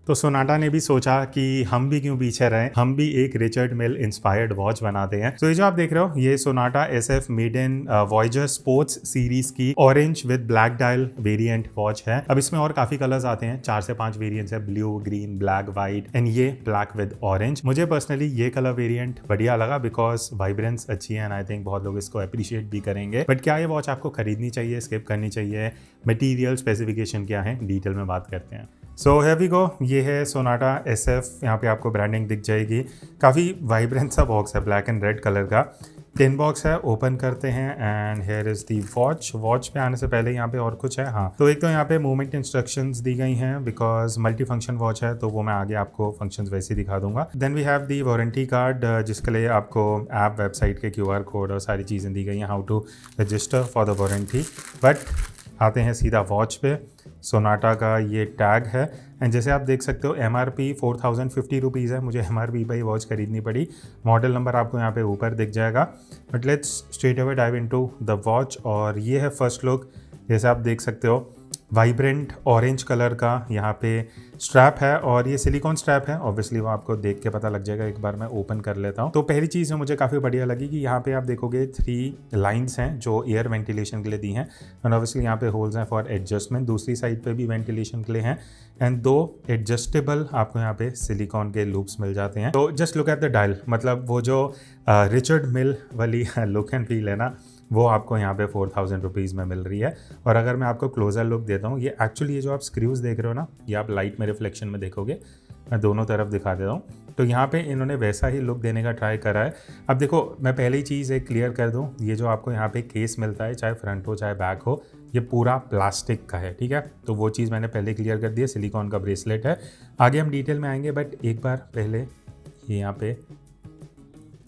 तो सोनाटा ने भी सोचा कि हम भी क्यों पीछे रहे, हम भी एक रिचर्ड मिल इंस्पायर्ड वॉच बनाते हैं। तो ये जो आप देख रहे हो ये Sonata SF maiden voyager sports series की orange with black dial variant watch है। अब इसमें और काफी कलर्स आते हैं, 4 से 5 वेरिएंट्स है, blue, green, black, white and ये ब्लैक विद ऑरेंज। मुझे पर्सनली ये कलर वेरिएंट बढ़िया लगा बिकॉज वाइब्रेंस अच्छी है एंड आई थिंक बहुत लोग इसको अप्रिशिएट भी करेंगे। बट क्या ये वॉच आपको खरीदनी चाहिए, स्किप करनी चाहिए, मटीरियल स्पेसिफिकेशन क्या है, डिटेल में बात करते हैं। सो हियर वी गो, ये है सोनाटा SF। यहाँ पे आपको ब्रांडिंग दिख जाएगी, काफ़ी वाइब्रेंट सा बॉक्स है, ब्लैक एंड रेड कलर का। टिन बॉक्स है, ओपन करते हैं and here is the watch. Watch पे आने से पहले यहाँ पे और कुछ है, हाँ तो एक तो यहाँ पे मूवमेंट इंस्ट्रक्शंस दी गई हैं बिकॉज मल्टी फंक्शन वॉच है, तो वो मैं आगे आपको फंक्शंस वैसे ही दिखा दूंगा। Then we have the warranty card जिसके लिए आपको ऐप, वेबसाइट के QR कोड और सारी चीज़ें दी गई हैं, how to register for the warranty. But आते हैं सीधा वॉच पे। सोनाटा का ये टैग है एंड जैसे आप देख सकते हो MRP 4050 रुपीज़ है। मुझे MRP पर ही वॉच खरीदनी पड़ी। मॉडल नंबर आपको यहाँ पे ऊपर दिख जाएगा। But let's straight away dive into the watch. और ये है फर्स्ट लुक। जैसे आप देख सकते हो वाइब्रेंट ऑरेंज कलर का यहाँ पे स्ट्रैप है और ये सिलिकॉन स्ट्रैप है। ऑब्वियसली वो आपको देख के पता लग जाएगा, एक बार मैं ओपन कर लेता हूँ। तो पहली चीज़ जो मुझे काफ़ी बढ़िया लगी कि यहाँ पे आप देखोगे 3 लाइंस हैं जो एयर वेंटिलेशन के लिए दी हैं एंड ऑब्वियसली यहाँ पे होल्स हैं फॉर एडजस्टमेंट। दूसरी साइड पे भी वेंटिलेशन के लिए हैं एंड 2 एडजस्टेबल आपको यहाँ पे सिलिकॉन के लूप्स मिल जाते हैं। तो just look at the dial, मतलब वो जो रिचर्ड मिल वाली लुक एंड फील है ना, वो आपको यहाँ पे 4000 रुपीज़ में मिल रही है। और अगर मैं आपको क्लोजर लुक देता हूँ, ये एक्चुअली ये जो आप स्क्रूज देख रहे हो ना, ये आप लाइट में रिफ्लेक्शन में देखोगे, मैं दोनों तरफ दिखा देता हूँ। तो यहाँ पे इन्होंने वैसा ही लुक देने का ट्राई करा है। अब देखो मैं पहली चीज़ एक क्लियर कर दूँ, ये जो आपको यहाँ पे केस मिलता है, चाहे फ्रंट हो चाहे बैक हो, ये पूरा प्लास्टिक का है, ठीक है। तो वो चीज़ मैंने पहले क्लियर कर दी है, सिलिकॉन का ब्रेसलेट है। आगे हम डिटेल में आएंगे बट एक बार पहले ये यहाँ पे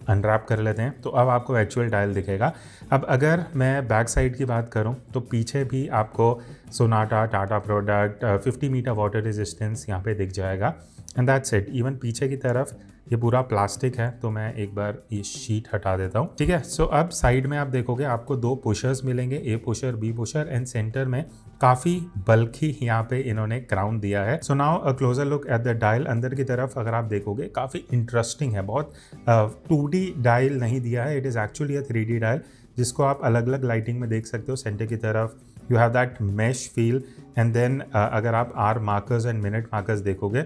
अनरैप कर लेते हैं। तो अब आपको एक्चुअल डायल दिखेगा। अब अगर मैं बैक साइड की बात करूं तो पीछे भी आपको Sonata Tata product 50 metre water resistance यहाँ पे दिख जाएगा एंड दैट्स इट। इवन पीछे की तरफ ये पूरा प्लास्टिक है, तो मैं एक बार ये शीट हटा देता हूँ, ठीक है। सो अब साइड में आप देखोगे आपको 2 पुशर्स मिलेंगे, A pusher B pusher and centre में काफ़ी बल्कि यहाँ पे इन्होंने क्राउन दिया है। So now a closure look at the dial. अंदर की तरफ अगर आप देखोगे काफ़ी इंटरेस्टिंग है, बहुत 2D डायल नहीं दिया है, it is actually a 3D dial जिसको आप अलग अलग लाइटिंग में देख सकते हो। सेंटर की तरफ you have that mesh feel and then अगर आप hour markers and minute markers देखोगे,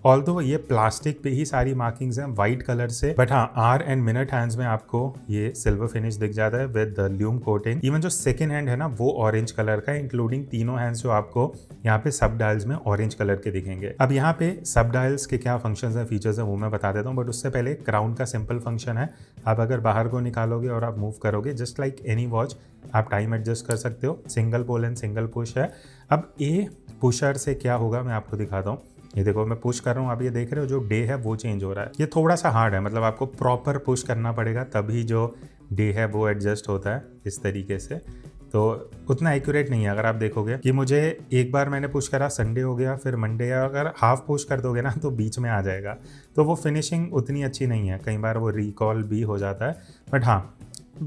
ऑल्दो ये प्लास्टिक पे ही सारी मार्किंग्स हैं वाइट कलर से, बट हाँ आर एंड मिनट हैंड्स में आपको ये सिल्वर फिनिश दिख जाता है with the lume coating. Even जो सेकंड हैंड है ना वो ऑरेंज कलर का है, इंक्लूडिंग तीनों हैंड्स जो आपको यहाँ पे सब डायल्स में ऑरेंज कलर के दिखेंगे। अब यहाँ पे सब डायल्स के क्या फंक्शंस हैं, फीचर्स हैं, वो मैं बता देता हूँ, बट उससे पहले क्राउन का सिंपल फंक्शन है। आप अगर बाहर को निकालोगे और आप मूव करोगे, जस्ट लाइक एनी वॉच आप टाइम एडजस्ट कर सकते हो। Single pull and single push है। अब ए पुशर से क्या होगा मैं आपको दिखाता हूँ। ये देखो मैं पुश कर रहा हूँ, आप ये देख रहे हो जो डे है वो चेंज हो रहा है। ये थोड़ा सा हार्ड है, मतलब आपको प्रॉपर पुश करना पड़ेगा तभी जो डे है वो एडजस्ट होता है इस तरीके से। तो उतना एक्यूरेट नहीं है। अगर आप देखोगे कि मुझे एक बार मैंने पुश करा, संडे हो गया, फिर मंडे, या अगर हाफ पुश कर दोगे ना तो बीच में आ जाएगा, तो वो फिनिशिंग उतनी अच्छी नहीं है। कई बार वो रिकॉल भी हो जाता है, बट हाँ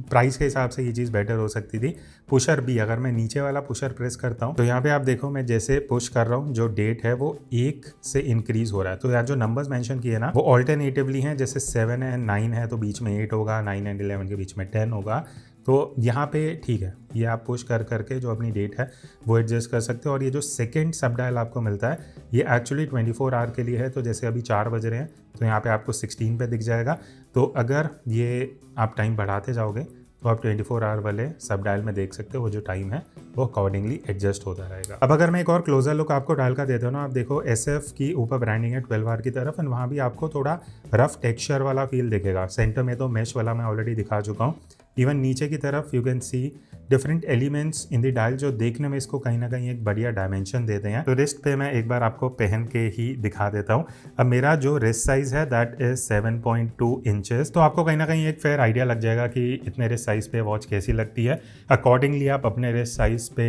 प्राइस के हिसाब से ये चीज़ बेटर हो सकती थी। पुशर भी अगर मैं नीचे वाला पुशर प्रेस करता हूँ तो यहाँ पे आप देखो मैं जैसे पुश कर रहा हूँ जो डेट है वो 1 से इंक्रीज हो रहा है। तो यहाँ जो नंबर्स मेंशन किए ना वो ऑल्टरनेटिवली हैं, जैसे 7 एंड 9 है तो बीच में 8 होगा, 9 एंड 11 के बीच में 10 होगा। तो यहाँ पे ठीक है, ये आप पुश कर करके जो अपनी डेट है वो एडजस्ट कर सकते हो। और ये जो सेकंड सब डायल आपको मिलता है ये एक्चुअली 24 आवर के लिए है। तो जैसे अभी 4 बज रहे हैं तो यहाँ पे आपको 16 पे दिख जाएगा। तो अगर ये आप टाइम बढ़ाते जाओगे तो आप 24 आवर वाले सब डायल में देख सकते हो, वो जो टाइम है वो अकॉर्डिंगली एडजस्ट होता रहेगा। अब अगर मैं एक और क्लोजर लुक आपको डायल का देता हूँ ना, आप देखो SF की ऊपर ब्रांडिंग है 12 आवर की तरफ एंड वहाँ भी आपको थोड़ा रफ टेक्सचर वाला फील दिखेगा। सेंटर में तो मैश वाला मैं ऑलरेडी दिखा चुका हूँ। इवन नीचे की तरफ you can see different elements in the dial जो देखने में इसको कहीं ना कहीं एक बढ़िया डायमेंशन देते हैं। तो रिस्ट पे मैं एक बार आपको पहन के ही दिखा देता हूँ। अब मेरा जो रिस्ट साइज है दैट इज 7.2 इंचेस। तो आपको कहीं ना कहीं एक फेयर आइडिया लग जाएगा कि इतने रिस्ट साइज पे वॉच कैसी लगती है। अकॉर्डिंगली आप अपने रिस्ट साइज पे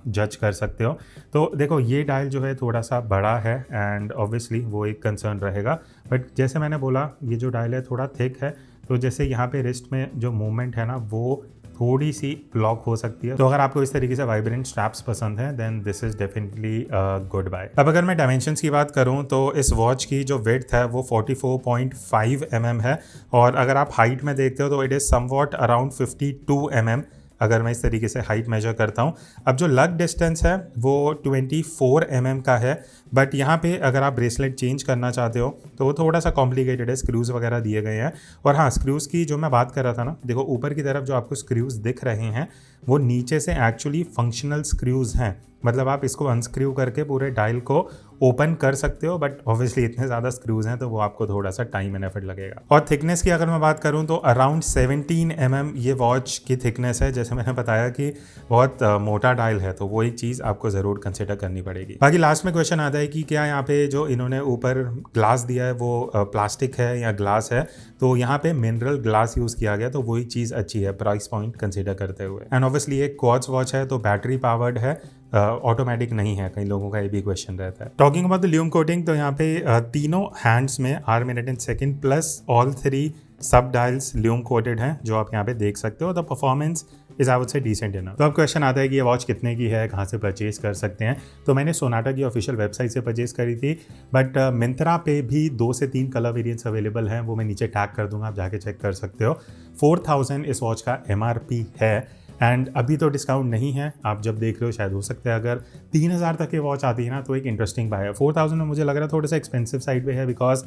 जज कर सकते हो। तो देखो ये डायल जो है थोड़ा सा बड़ा है एंड ऑब्वियसली वो एक कंसर्न रहेगा, बट जैसे मैंने बोला ये जो डायल है थोड़ा थिक है। तो जैसे यहाँ पे रिस्ट में जो मूवमेंट है ना वो थोड़ी सी लॉक हो सकती है। तो अगर आपको इस तरीके से वाइब्रेंट स्ट्रैप्स पसंद है then this is definitely good buy. अब अगर मैं डायमेंशंस की बात करूं तो इस वॉच की जो विड्थ है वो 44.5 mm है, और अगर आप हाइट में देखते हो तो it is somewhat around 52 mm अगर मैं इस तरीके से हाइट मेजर करता हूँ। अब जो लग डिस्टेंस है वो 24 mm का है, बट यहाँ पे अगर आप ब्रेसलेट चेंज करना चाहते हो तो वो थोड़ा सा कॉम्प्लिकेटेड है, स्क्रूज़ वगैरह दिए गए हैं। और हाँ, स्क्रूज़ की जो मैं बात कर रहा था ना, देखो ऊपर की तरफ जो आपको स्क्रूज़ दिख रहे हैं वो नीचे से एक्चुअली फंक्शनल स्क्रूज़ हैं, मतलब आप इसको अनस्क्रू करके पूरे डायल को ओपन कर सकते हो, बट ऑब्वियसली इतने ज़्यादा स्क्रूज़ हैं तो वो आपको थोड़ा सा टाइम एंड एफर्ट लगेगा। और थिकनेस की अगर मैं बात करूँ तो अराउंड 17 mm ये वॉच की थिकनेस है। जैसे मैंने बताया कि बहुत मोटा डायल है, तो वो एक चीज़ आपको ज़रूर कंसिडर करनी पड़ेगी। बाकी लास्ट में क्वेश्चन आता है कि क्या यहाँ पे जो इन्होंने ऊपर ग्लास दिया है वो प्लास्टिक है या ग्लास है, तो यहाँ पे मिनरल ग्लास यूज़ किया गया, तो वही चीज़ अच्छी है प्राइस पॉइंट कंसिडर करते हुए। एंड ऑब्वियसली एक क्वार्ट्ज वॉच है तो बैटरी पावर्ड है, ऑटोमेटिक नहीं है, कई लोगों का ये भी क्वेश्चन रहता है। Talking about the lume coating, तो यहाँ पे तीनों हैंड्स में hour minute and second plus all 3 सब डायल्स ल्यूम कोटेड हैं, जो आप यहाँ पे देख सकते हो। The performance is I would say decent enough. तो अब क्वेश्चन आता है कि ये वॉच कितने की है, कहाँ से परचेज कर सकते हैं। तो मैंने सोनाटा की ऑफिशियल वेबसाइट से परचेज करी थी, बट मिंत्रा पे भी 2 से 3 कलर वेरिएंट्स अवेलेबल हैं, वो मैं नीचे टैग कर दूंगा, आप जाके चेक कर सकते हो। 4000 इस वॉच का MRP है, एंड अभी तो डिस्काउंट नहीं है, आप जब देख रहे हो शायद हो सकता है अगर 3000 तक की वॉच आती है ना तो एक इंटरेस्टिंग बाय है। 4000 में मुझे लग रहा है थोड़ा सा एक्सपेंसिव साइड पे है, बिकॉज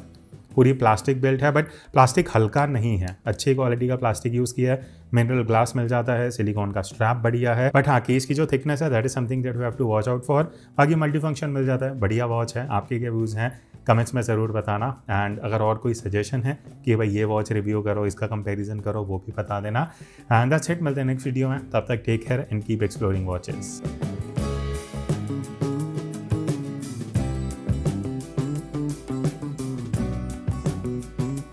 पूरी प्लास्टिक बिल्ट है, बट प्लास्टिक हल्का नहीं है, अच्छी क्वालिटी का प्लास्टिक यूज़ किया है, मिनरल ग्लास मिल जाता है, सिलिकॉन का स्ट्रैप बढ़िया है। बट हाँ, केस की जो थिकनेस है that is something that we have to watch out for. बाकी मल्टी फंक्शन मिल जाता है, बढ़िया वॉच है। आपके क्या व्यूज़ हैं कमेंट्स में ज़रूर बताना, एंड अगर और कोई सजेशन है कि भाई ये वॉच रिव्यू करो, इसका कंपैरिजन करो, वो भी बता देना। एंड दैट्स इट, मिलते हैं नेक्स्ट वीडियो में, तब तक take care and keep exploring watches.